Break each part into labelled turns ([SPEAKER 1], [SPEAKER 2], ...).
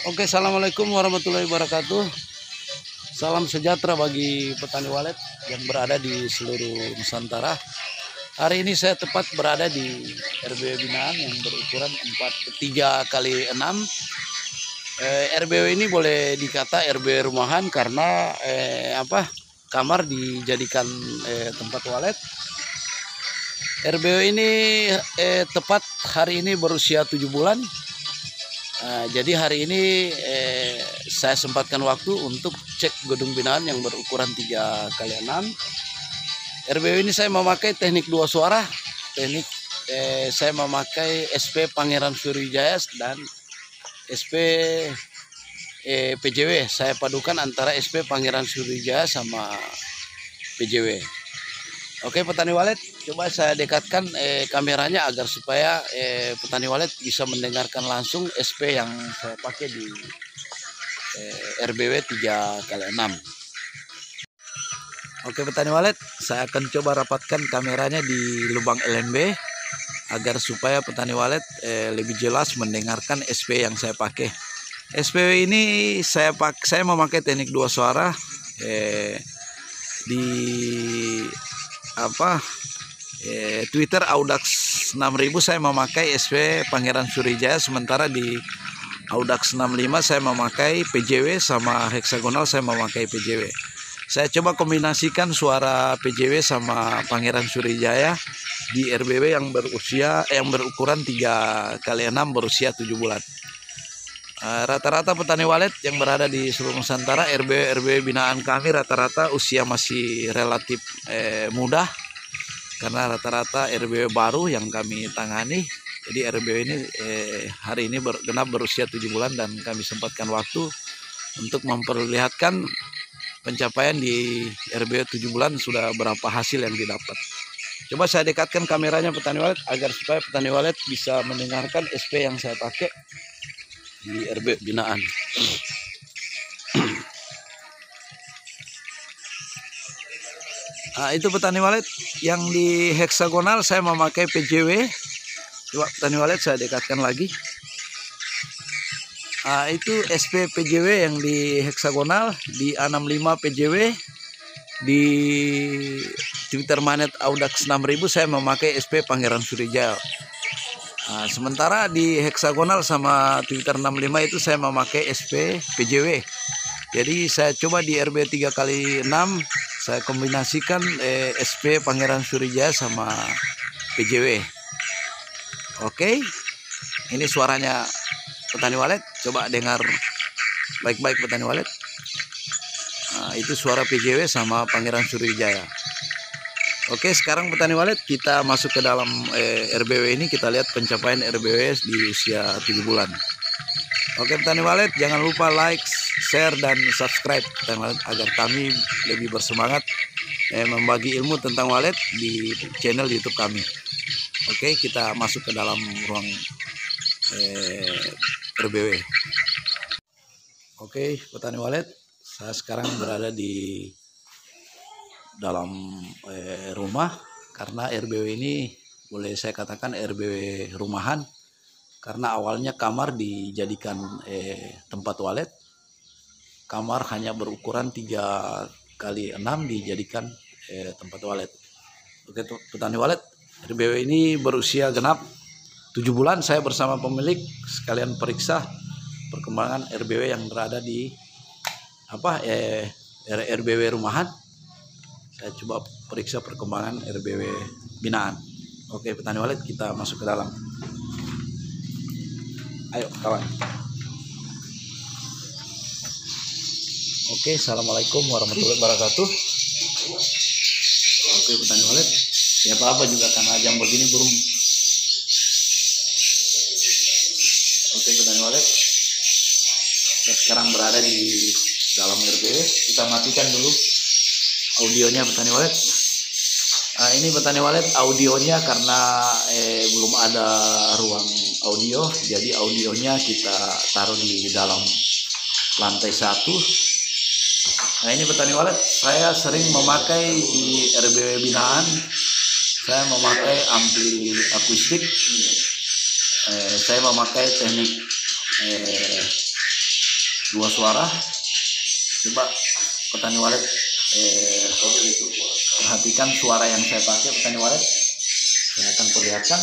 [SPEAKER 1] Oke, assalamualaikum warahmatullahi wabarakatuh. Salam sejahtera bagi petani walet yang berada di seluruh Nusantara. Hari ini saya tepat berada di RBW binaan yang berukuran 3 kali 6. RBW ini boleh dikata RBW rumahan karena kamar dijadikan tempat walet. RBW ini tepat hari ini berusia 7 bulan. Jadi hari ini saya sempatkan waktu untuk cek gedung binaan yang berukuran 3 kali 6. RBW ini saya memakai teknik 2 suara. Saya memakai SP Pangeran Sriwijaya dan SP PJW. Saya padukan antara SP Pangeran Sriwijaya sama PJW. Oke, petani walet, coba saya dekatkan kameranya agar supaya petani walet bisa mendengarkan langsung SP yang saya pakai di RBW 3 kali 6. Oke, petani walet, saya akan coba rapatkan kameranya di lubang LNB agar supaya petani walet lebih jelas mendengarkan SP yang saya pakai. SPW ini saya memakai teknik 2 suara di Twitter Audax 6000 saya memakai SP Pangeran Sriwijaya, sementara di Audax 65 saya memakai PJW, sama heksagonal saya memakai PJW. Saya coba kombinasikan suara PJW sama Pangeran Sriwijaya di RBW yang berukuran 3 kali 6 berusia 7 bulan. Rata-rata petani walet yang berada di seluruh Nusantara, RBW binaan kami rata-rata usia masih relatif muda, karena rata-rata RBW baru yang kami tangani. Jadi RBW ini hari ini genap berusia 7 bulan dan kami sempatkan waktu untuk memperlihatkan pencapaian di RBW 7 bulan sudah berapa hasil yang didapat. Coba saya dekatkan kameranya petani walet agar supaya petani walet bisa mendengarkan SP yang saya pakai di RB binaan. Itu petani walet yang di heksagonal saya memakai PJW. Coba petani walet saya dekatkan lagi. Itu SP PJW yang di heksagonal, di A65 PJW, di Twitter Manet Audax 6000 saya memakai SP Pangeran Sriwijaya. Sementara di heksagonal sama Twitter 65 itu saya memakai SP PJW. Jadi saya coba di RB 3 kali 6 saya kombinasikan SP Pangeran Sriwijaya sama PJW. Oke, ini suaranya petani walet, coba dengar baik-baik petani walet. Itu suara PJW sama Pangeran Sriwijaya. Oke, sekarang petani walet kita masuk ke dalam RBW ini, kita lihat pencapaian RBW di usia 7 bulan. Oke petani walet, jangan lupa like, share, dan subscribe petani walet agar kami lebih bersemangat membagi ilmu tentang walet di channel YouTube kami. Oke, kita masuk ke dalam ruang RBW. Oke petani walet, saya sekarang berada di dalam rumah, karena RBW ini boleh saya katakan RBW rumahan karena awalnya kamar dijadikan tempat walet. Kamar hanya berukuran 3 kali 6 dijadikan tempat walet. Oke petani walet, RBW ini berusia genap 7 bulan. Saya bersama pemilik sekalian periksa perkembangan RBW yang berada di RBW rumahan. Saya coba periksa perkembangan RBW binaan. Oke petani walet, kita masuk ke dalam. Ayo kawan. Oke, assalamualaikum warahmatullahi wabarakatuh. Oke petani walet, siapa apa juga karena jam begini burung. Oke petani walet, kita sekarang berada di dalam RBW. Kita matikan dulu audionya petani walet. Ini petani walet audionya karena belum ada ruang audio, jadi audionya kita taruh di dalam lantai 1. Ini petani walet, saya sering memakai di RBW binaan, saya memakai ampli akustik, saya memakai teknik 2 suara. Coba petani walet perhatikan suara yang saya pakai petani walet. Saya akan perlihatkan.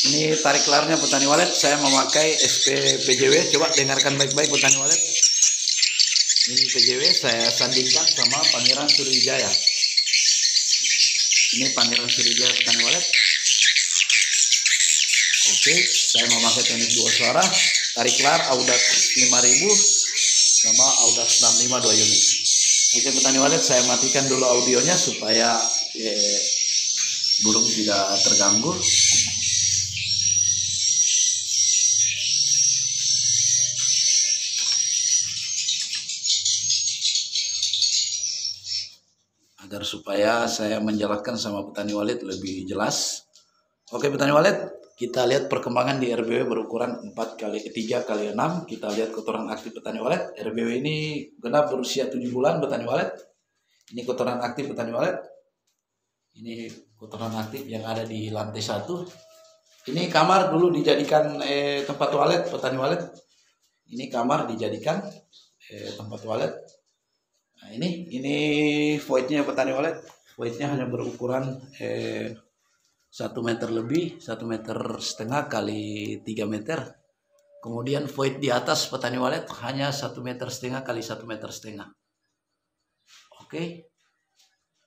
[SPEAKER 1] Ini tarik kelarnya petani walet. Saya memakai SP PJW. Coba dengarkan baik-baik petani walet. Ini PJW saya sandingkan sama Pangeran Sriwijaya. Ini Pangeran Sriwijaya petani walet. Oke, saya memakai teknik 2 suara. Tarik kelar Audax 5000 sama Audax 65 2 unit. Oke petani walet, saya matikan dulu audionya supaya burung tidak terganggu. Agar supaya saya menjelaskan sama petani walet lebih jelas. Oke petani walet, kita lihat perkembangan di RBW berukuran 3x6. Kita lihat kotoran aktif petani walet. RBW ini genap berusia 7 bulan petani walet. Ini kotoran aktif petani walet. Ini kotoran aktif yang ada di lantai 1. Ini kamar dulu dijadikan tempat toilet petani walet. Ini kamar dijadikan tempat toilet. Nah, ini voidnya petani walet. Voidnya hanya berukuran 1 meter lebih, 1,5 meter kali 3 meter. Kemudian void di atas petani walet hanya 1,5 meter kali 1,5 meter. Oke.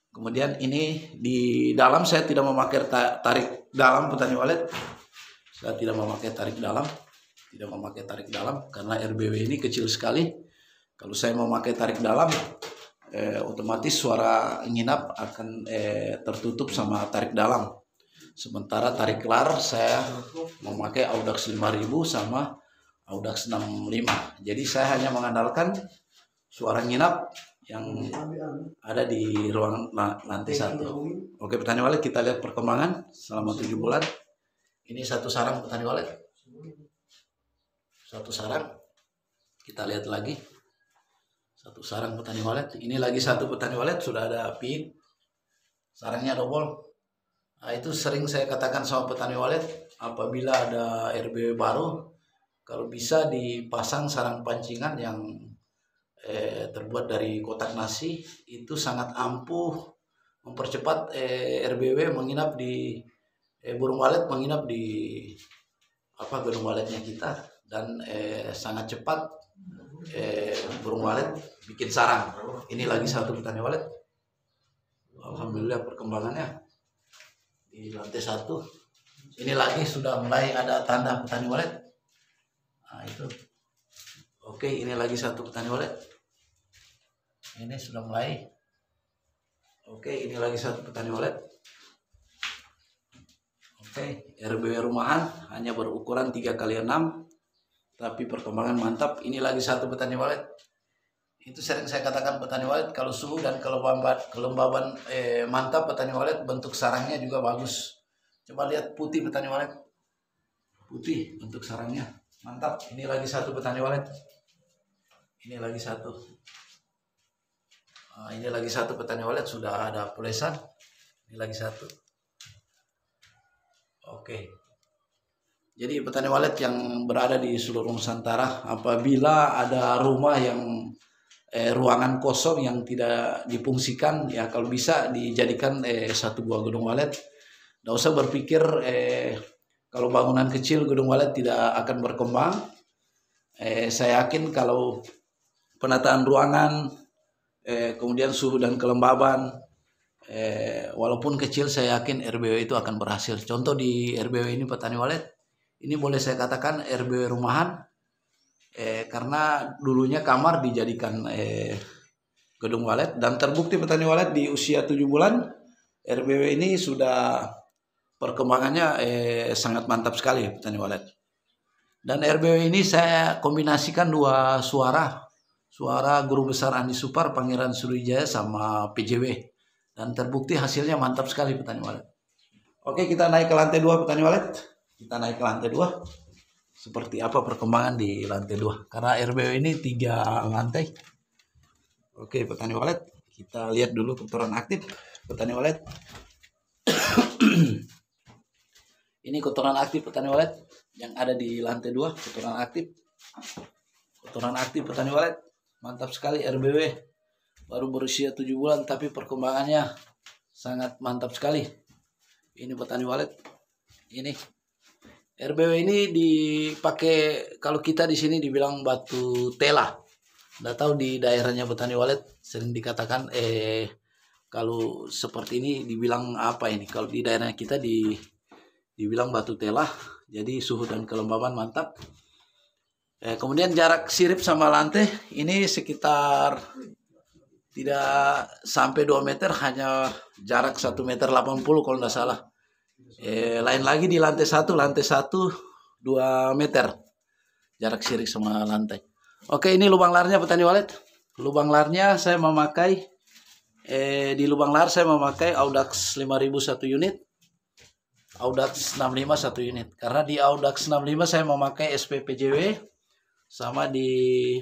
[SPEAKER 1] Kemudian ini di dalam saya tidak memakai tarik dalam petani walet. Saya tidak memakai tarik dalam, karena RBW ini kecil sekali. Kalau saya memakai tarik dalam, otomatis suara nginap akan tertutup sama tarik dalam. Sementara tarik kelar saya memakai Audax 5000 sama Audax 65. Jadi saya hanya mengandalkan suara nginap yang ada di ruang lantai 1. Oke petani walet, kita lihat perkembangan selama 7 bulan. Ini 1 sarang petani walet. 1 sarang. Kita lihat lagi. 1 sarang petani walet. Ini lagi 1 petani walet, sudah ada pin. Sarangnya double. Nah, itu sering saya katakan sama petani walet, apabila ada RBW baru, kalau bisa dipasang sarang pancingan yang terbuat dari kotak nasi, itu sangat ampuh mempercepat RBW menginap di burung walet menginap di gedung waletnya kita, dan sangat cepat burung walet bikin sarang. Ini lagi 1 petani walet. Alhamdulillah perkembangannya di lantai 1. Ini lagi sudah mulai ada tanda petani walet. Nah itu. Oke, ini lagi 1 petani walet. Ini sudah mulai. Oke, ini lagi 1 petani walet. Oke, RBW rumahan hanya berukuran 3x6, tapi perkembangan mantap. Ini lagi 1 petani walet. Itu sering saya katakan petani walet, kalau suhu dan kelembaban mantap petani walet, bentuk sarangnya juga bagus. Coba lihat putih petani walet. Putih bentuk sarangnya. Mantap. Ini lagi 1 petani walet. Ini lagi 1. Nah, ini lagi 1 petani walet, sudah ada polesan. Ini lagi 1. Oke. Jadi petani walet yang berada di seluruh Nusantara, apabila ada rumah yang ruangan kosong yang tidak difungsikan, ya kalau bisa dijadikan 1 buah gedung walet. Tidak usah berpikir kalau bangunan kecil gedung walet tidak akan berkembang. Saya yakin kalau penataan ruangan, kemudian suhu dan kelembaban, walaupun kecil, saya yakin RBW itu akan berhasil. Contoh di RBW ini petani walet, ini boleh saya katakan RBW rumahan, karena dulunya kamar dijadikan gedung walet, dan terbukti petani walet di usia 7 bulan RBW ini sudah perkembangannya sangat mantap sekali petani walet. Dan RBW ini saya kombinasikan 2 suara guru besar Andi Supar, Pangeran Sriwijaya sama PJW, dan terbukti hasilnya mantap sekali petani walet. Oke, kita naik ke lantai 2 petani walet. Kita naik ke lantai 2. Seperti apa perkembangan di lantai 2, karena RBW ini 3 lantai. Oke petani walet, kita lihat dulu kotoran aktif petani walet. Ini kotoran aktif petani walet yang ada di lantai 2, kotoran aktif Aturan aktif petani walet. Mantap sekali RBW. Baru berusia 7 bulan tapi perkembangannya sangat mantap sekali. Ini petani walet. Ini RBW ini dipakai, kalau kita di sini dibilang batu tela. Nggak tahu di daerahnya petani walet sering dikatakan kalau seperti ini dibilang apa ini? Kalau di daerah kita dibilang batu tela. Jadi suhu dan kelembaban mantap. Kemudian jarak sirip sama lantai ini sekitar tidak sampai 2 meter, hanya jarak 1,80 meter kalau tidak salah. Lain lagi di lantai 1 2 meter jarak sirip sama lantai. Oke, ini lubang larnya petani walet. Lubang larnya saya memakai di lubang lar saya memakai Audax 5000 1 unit, Audax 65 1 unit. Karena di Audax 65 saya memakai SPPJW, sama di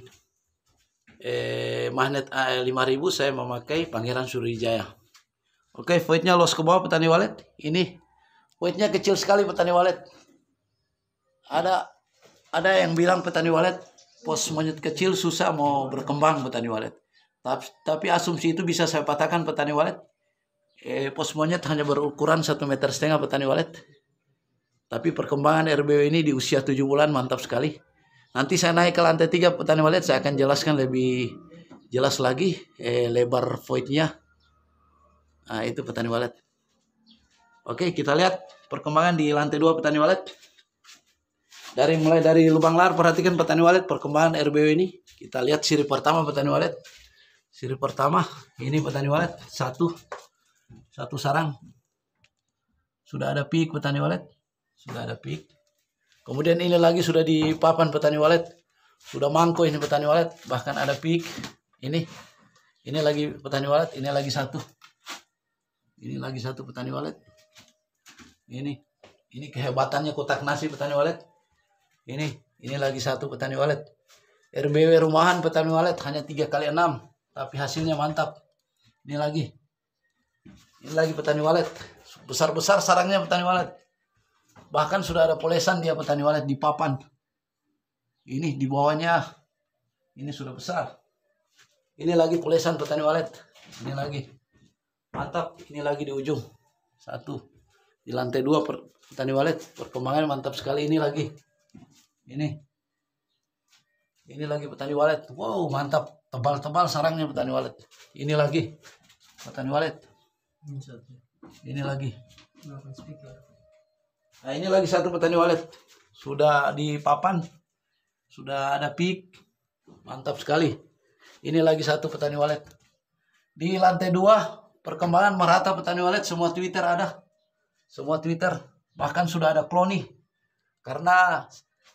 [SPEAKER 1] magnet 5000 saya memakai Pangeran Sriwijaya. Oke, voidnya los ke bawah petani walet. Ini voidnya kecil sekali petani walet. Ada yang bilang petani walet pos monyet kecil susah mau berkembang petani walet. Tapi asumsi itu bisa saya patahkan petani walet. Pos monyet hanya berukuran 1,5 meter petani walet. Tapi perkembangan RBW ini di usia 7 bulan mantap sekali. Nanti saya naik ke lantai 3 petani walet, saya akan jelaskan lebih jelas lagi lebar voidnya. Nah, itu petani walet. Oke, kita lihat perkembangan di lantai 2 petani walet. Mulai dari lubang lar, perhatikan petani walet perkembangan RBW ini. Kita lihat sirip pertama petani walet. Sirip pertama ini petani walet, satu sarang. Sudah ada peak petani walet. Sudah ada peak. Kemudian ini lagi sudah di papan petani walet. Sudah mangko ini petani walet, bahkan ada peak. Ini lagi petani walet, ini lagi satu. Ini lagi satu petani walet. Ini kehebatannya kotak nasi petani walet. Ini lagi satu petani walet. RBW rumahan petani walet hanya 3x6, tapi hasilnya mantap. Ini lagi petani walet. Besar-besar sarangnya petani walet. Bahkan sudah ada polesan dia petani walet di papan. Ini di bawahnya. Ini sudah besar. Ini lagi polesan petani walet. Ini lagi. Mantap. Ini lagi di ujung. Satu. Di lantai 2 petani walet. Perkembangan mantap sekali. Ini lagi. Ini lagi petani walet. Wow, mantap. Tebal-tebal sarangnya petani walet. Ini lagi petani walet. Ini lagi. Nah, ini lagi satu petani walet. Sudah di papan. Sudah ada peak. Mantap sekali. Ini lagi satu petani walet. Di lantai 2 perkembangan merata petani walet. Semua Twitter ada. Semua Twitter. Bahkan sudah ada kloni. Karena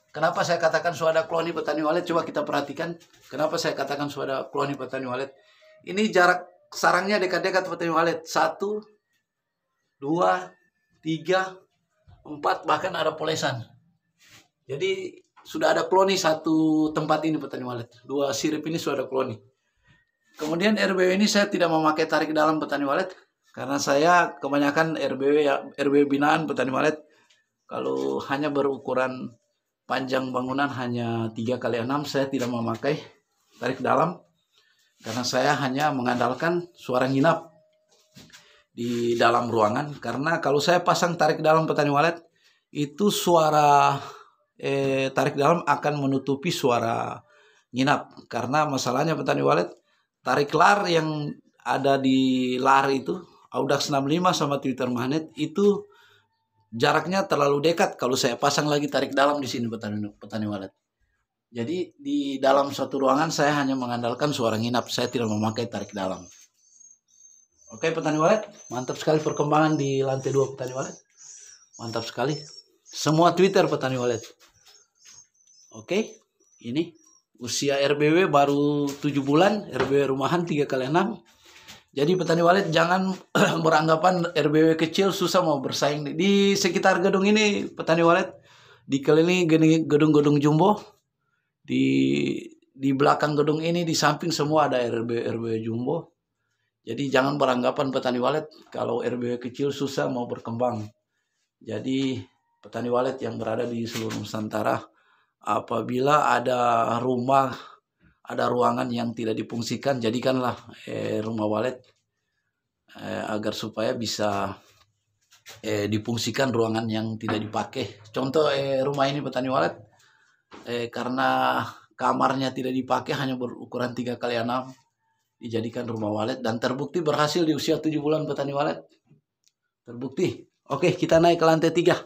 [SPEAKER 1] kenapa saya katakan sudah ada kloni petani walet? Coba kita perhatikan. Kenapa saya katakan sudah ada kloni petani walet? Ini jarak sarangnya dekat-dekat petani walet. 1, 2, 3, 4, bahkan ada polesan. Jadi sudah ada kloni satu tempat ini petani walet. 2 sirip ini sudah ada kloni. Kemudian RBW ini saya tidak memakai tarik dalam petani walet. Karena saya kebanyakan RBW binaan petani walet. Kalau hanya berukuran panjang bangunan hanya 3x6, saya tidak memakai tarik dalam. Karena saya hanya mengandalkan suara nginap di dalam ruangan. Karena kalau saya pasang tarik dalam petani walet, itu suara tarik dalam akan menutupi suara nginap. Karena masalahnya petani walet, tarik lar yang ada di lar itu Audax 65 sama Twitter magnet itu jaraknya terlalu dekat kalau saya pasang lagi tarik dalam di sini petani walet. Jadi di dalam suatu ruangan saya hanya mengandalkan suara nginap, saya tidak memakai tarik dalam. Oke petani walet, mantap sekali perkembangan di lantai 2 petani walet. Mantap sekali. Semua Twitter petani walet. Oke, ini usia RBW baru 7 bulan, RBW rumahan 3x6. Jadi petani walet jangan beranggapan RBW kecil susah mau bersaing. Di sekitar gedung ini petani walet dikelilingi gedung-gedung jumbo. Di belakang gedung ini di samping semua ada RBW jumbo. Jadi jangan beranggapan petani walet kalau RBW kecil susah mau berkembang. Jadi petani walet yang berada di seluruh Nusantara apabila ada ruangan yang tidak difungsikan, jadikanlah rumah walet agar supaya bisa difungsikan ruangan yang tidak dipakai. Contoh rumah ini petani walet, karena kamarnya tidak dipakai, hanya berukuran 3x6, dijadikan rumah walet dan terbukti berhasil di usia 7 bulan petani walet. Terbukti. Oke, kita naik ke lantai 3.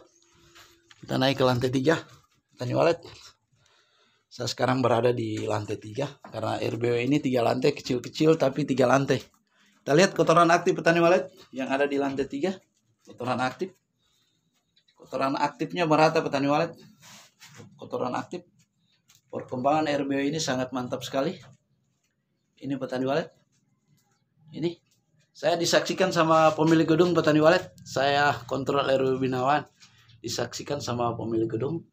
[SPEAKER 1] Kita naik ke lantai 3 petani walet. Saya sekarang berada di lantai 3 karena RBW ini 3 lantai, kecil-kecil tapi 3 lantai. Kita lihat kotoran aktif petani walet yang ada di lantai 3. Kotoran aktif. Kotoran aktifnya merata petani walet. Kotoran aktif. Perkembangan RBW ini sangat mantap sekali. Ini petani walet. Ini saya disaksikan sama pemilik gedung petani walet. Saya kontrol RW Binawan. Disaksikan sama pemilik gedung.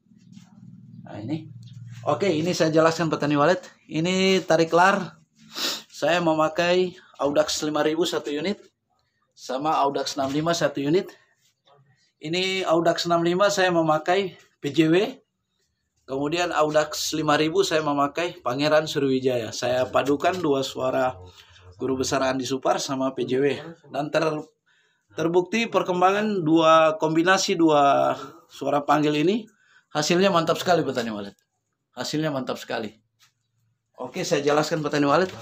[SPEAKER 1] Nah ini. Oke, ini saya jelaskan petani walet. Ini tarik lar. Saya memakai Audax 5000 1 unit. Sama Audax 65 1 unit. Ini Audax 65 saya memakai PJW. Kemudian Audax 5000 saya memakai Pangeran Sriwijaya. Saya padukan 2 suara Guru Besar Andi Supar sama PJW. Dan terbukti perkembangan kombinasi 2 suara panggil ini hasilnya mantap sekali petani walet. Hasilnya mantap sekali. Oke, saya jelaskan petani walet.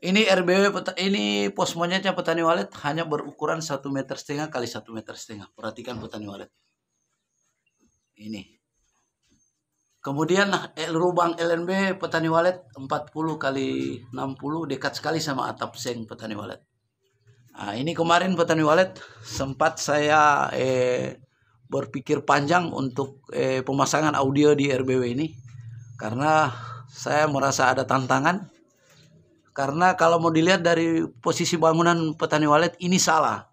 [SPEAKER 1] Ini RBW, ini pos monyetnya petani walet hanya berukuran 1,5 meter x 1,5 meter. Perhatikan petani walet. Ini. Kemudian lubang LNB petani walet 40x60, dekat sekali sama atap seng petani walet. Nah, ini kemarin petani walet sempat saya berpikir panjang untuk pemasangan audio di RBW ini karena saya merasa ada tantangan. Karena kalau mau dilihat dari posisi bangunan petani walet ini salah.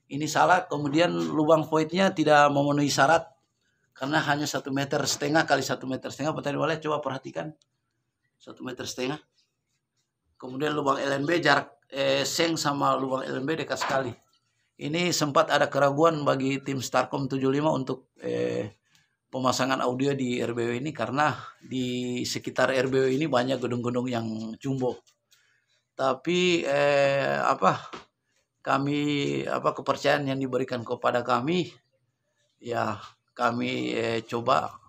[SPEAKER 1] Ini salah, kemudian lubang voidnya tidak memenuhi syarat. Karena hanya 1,5 meter x 1,5 meter petani walet, coba perhatikan 1,5 meter. Kemudian lubang LNB jarak seng sama lubang LNB dekat sekali. Ini sempat ada keraguan bagi tim Starcom 75 untuk pemasangan audio di RBW ini karena di sekitar RBW ini banyak gedung-gedung yang jumbo. Tapi kepercayaan yang diberikan kepada kami, ya kami coba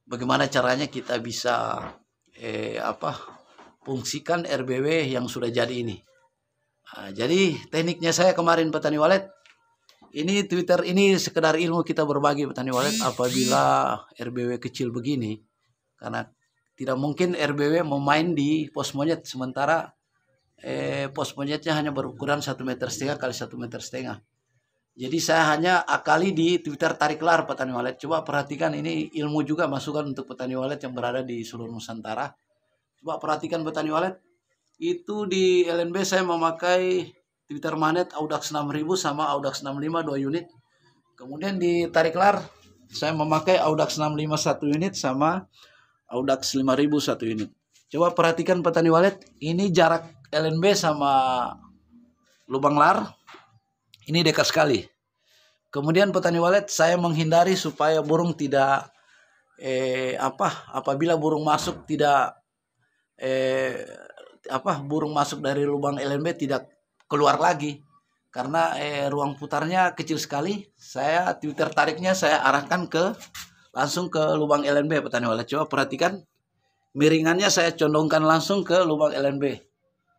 [SPEAKER 1] bagaimana caranya kita bisa fungsikan RBW yang sudah jadi ini. Nah, jadi tekniknya saya kemarin petani walet, ini Twitter ini sekedar ilmu kita berbagi petani walet. Apabila RBW kecil begini, karena tidak mungkin RBW memain di pos monyet sementara pos monyetnya hanya berukuran 1,5 meter x 1,5 meter. Jadi saya hanya akali di Twitter tarik lar petani walet. Coba perhatikan, ini ilmu juga masukan untuk petani walet yang berada di seluruh Nusantara. Coba perhatikan petani walet. Itu di LNB saya memakai Twitter magnet Audax 6000 sama Audax 65 2 unit. Kemudian di tarik lar saya memakai Audax 65 1 unit sama Audax 5000 1 unit. Coba perhatikan petani walet. Ini jarak LNB sama lubang lar ini dekat sekali. Kemudian petani walet saya menghindari supaya burung tidak apabila burung masuk tidak burung masuk dari lubang LNB tidak keluar lagi karena ruang putarnya kecil sekali. Saya Twitter tariknya saya arahkan langsung ke lubang LNB petani walet. Coba perhatikan, miringannya saya condongkan langsung ke lubang LNB.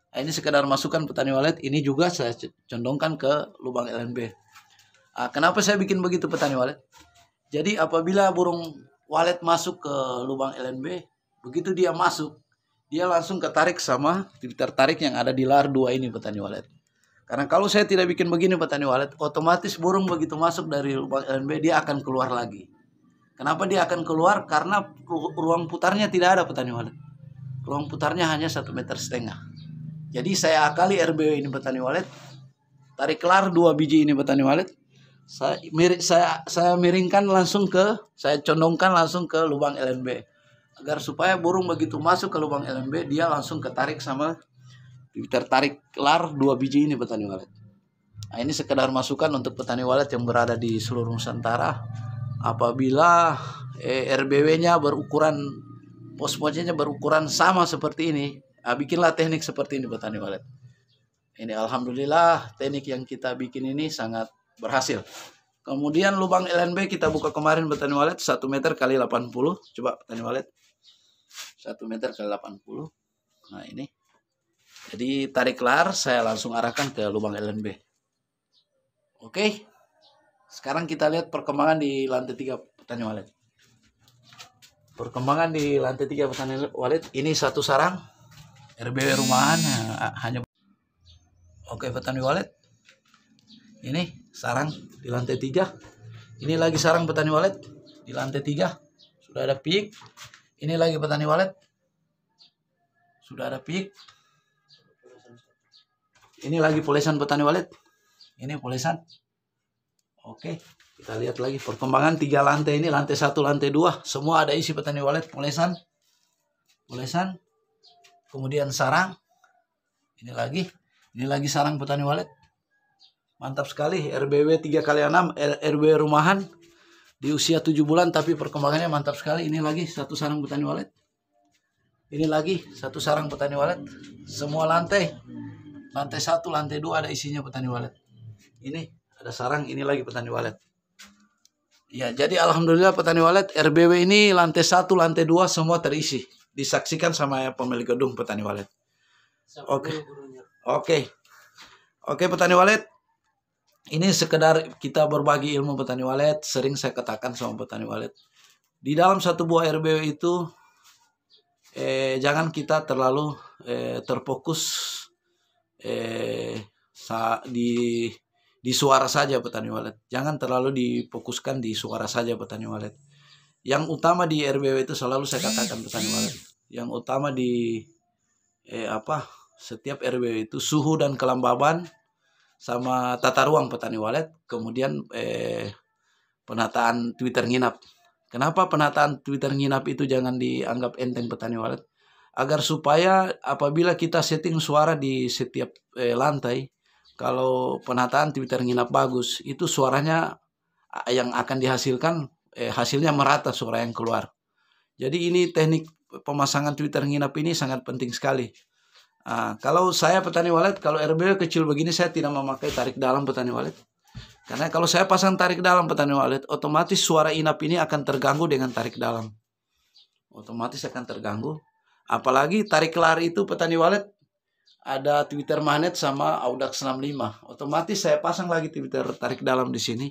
[SPEAKER 1] Nah, ini sekedar masukan petani walet, ini juga saya condongkan ke lubang LNB. Nah, kenapa saya bikin begitu petani walet? Jadi apabila burung walet masuk ke lubang LNB, begitu dia masuk, dia langsung ketarik sama Twitter tarik yang ada di lar 2 ini petani walet. Karena kalau saya tidak bikin begini petani walet, otomatis burung begitu masuk dari lubang LNB dia akan keluar lagi. Kenapa dia akan keluar? Karena ruang putarnya tidak ada petani walet. Ruang putarnya hanya 1,5 meter. Jadi saya akali RBW ini petani walet. Tarik lar 2 biji ini petani walet. Saya miringkan langsung saya condongkan langsung ke lubang LNB. Agar supaya burung begitu masuk ke lubang LNB dia langsung ketarik sama tertarik lar 2 biji ini petani walet. Nah, ini sekedar masukan untuk petani walet yang berada di seluruh Nusantara. apabila RBW-nya berukuran, pos-posnya berukuran sama seperti ini, bikinlah teknik seperti ini petani walet. Ini alhamdulillah teknik yang kita bikin ini sangat berhasil. Kemudian lubang LNB kita buka kemarin petani walet 1 meter kali 80. Coba petani walet 1 meter kali 80. Nah ini. Jadi tarik kelar, saya langsung arahkan ke lubang LNB. Oke. Sekarang kita lihat perkembangan di lantai 3 petani walet. Perkembangan di lantai 3 petani walet. Ini satu sarang RBW rumahan hanya. Oke petani walet. Ini sarang di lantai 3. Ini lagi sarang petani walet di lantai 3. Sudah ada pik. Ini lagi petani walet. Sudah ada pik. Ini lagi polesan petani walet. Ini polesan. Oke, kita lihat lagi perkembangan 3 lantai ini, lantai 1, lantai 2, semua ada isi petani walet, polesan. Polesan. Kemudian sarang. Ini lagi sarang petani walet. Mantap sekali, RBW 3x6, RBW rumahan di usia 7 bulan tapi perkembangannya mantap sekali. Ini lagi satu sarang petani walet. Ini lagi satu sarang petani walet. Semua lantai. Lantai 1, lantai 2 ada isinya petani walet. Ini ada sarang, ini lagi petani walet. Ya, jadi alhamdulillah petani walet RBW ini lantai 1, lantai 2 semua terisi. Disaksikan sama pemilik gedung petani walet. Oke petani walet. Ini sekedar kita berbagi ilmu petani walet. Sering saya katakan sama petani walet. Di dalam satu buah RBW itu jangan kita terlalu terfokus di suara saja petani walet. Jangan terlalu difokuskan di suara saja petani walet. Yang utama di RBW itu selalu saya katakan petani walet. Yang utama di setiap RBW itu suhu dan kelembaban sama tata ruang petani walet. Kemudian penataan Twitter nginap. Kenapa penataan Twitter nginap itu jangan dianggap enteng petani walet? Agar supaya apabila kita setting suara di setiap lantai, kalau penataan Twitter nginap bagus, itu suaranya yang akan dihasilkan, hasilnya merata suara yang keluar. Jadi ini teknik pemasangan Twitter nginap ini sangat penting sekali. Kalau saya petani walet, kalau RBW kecil begini saya tidak memakai tarik dalam petani walet. Karena kalau saya pasang tarik dalam petani walet, otomatis suara inap ini akan terganggu dengan tarik dalam. Otomatis akan terganggu. Apalagi tarik kelar itu petani walet ada Twitter magnet sama Audax 65. Otomatis saya pasang lagi Twitter tarik dalam di sini.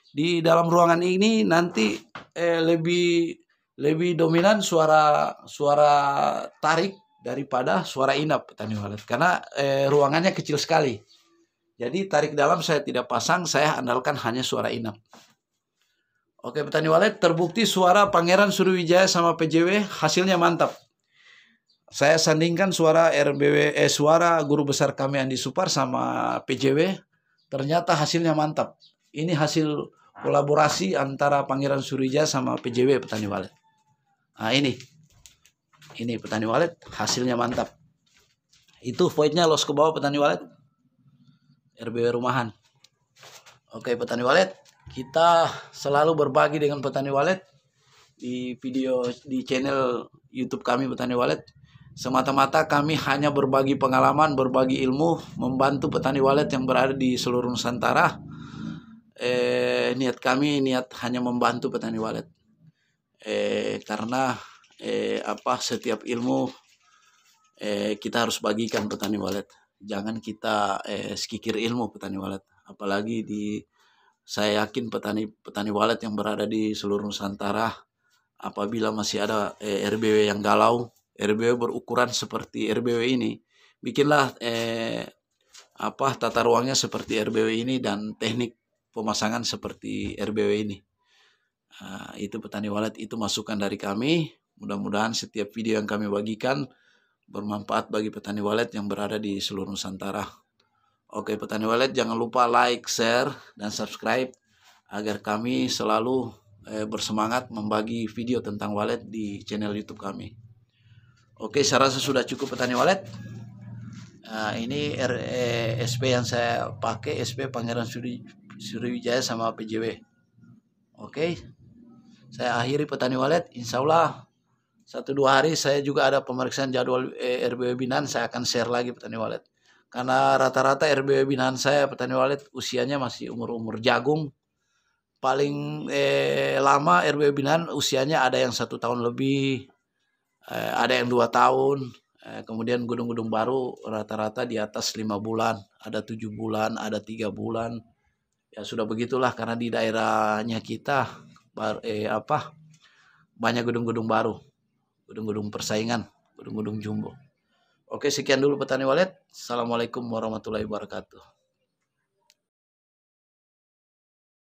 [SPEAKER 1] Di dalam ruangan ini nanti lebih dominan suara tarik daripada suara inap petani walet. Karena ruangannya kecil sekali. Jadi tarik dalam saya tidak pasang, saya andalkan hanya suara inap. Oke petani walet, terbukti suara Pangeran Sriwijaya sama PJW hasilnya mantap. Saya sandingkan suara RBW, suara guru besar kami Andi Supar sama PJW, ternyata hasilnya mantap. Ini hasil kolaborasi antara Pangeran Sriwijaya sama PJW petani walet. Nah ini petani walet hasilnya mantap. Itu voidnya los ke bawah petani walet. RBW rumahan. Oke petani walet, kita selalu berbagi dengan petani walet di video di channel YouTube kami petani walet. Semata-mata kami hanya berbagi pengalaman, berbagi ilmu, membantu petani walet yang berada di seluruh Nusantara. Niat kami hanya membantu petani walet. Karena setiap ilmu kita harus bagikan petani walet. Jangan kita sekikir ilmu petani walet. Apalagi saya yakin petani walet yang berada di seluruh Nusantara, apabila masih ada RBW yang galau, RBW berukuran seperti RBW ini, bikinlah tata ruangnya seperti RBW ini dan teknik pemasangan seperti RBW ini. Itu petani walet, itu masukan dari kami. Mudah-mudahan setiap video yang kami bagikan bermanfaat bagi petani walet yang berada di seluruh Nusantara. Oke petani walet, jangan lupa like, share, dan subscribe agar kami selalu bersemangat membagi video tentang walet di channel YouTube kami. Oke, saya rasa sudah cukup petani walet. Ini SP yang saya pakai, SP Pangeran Sriwijaya sama PJW. Oke, Saya akhiri Petani Walet. Insya Allah 1-2 hari saya juga ada pemeriksaan jadwal RBW binaan, saya akan share lagi Petani Walet. Karena rata-rata RBW binaan saya Petani Walet usianya masih umur-umur jagung. Paling lama RBW binaan usianya ada yang 1 tahun lebih, ada yang 2 tahun. Kemudian gedung-gedung baru rata-rata di atas 5 bulan, ada 7 bulan, ada 3 bulan. Ya sudah begitulah karena di daerahnya kita banyak gedung-gedung baru, gedung-gedung persaingan, gedung-gedung jumbo. Oke, sekian dulu Petani Walet. Assalamualaikum warahmatullahi wabarakatuh.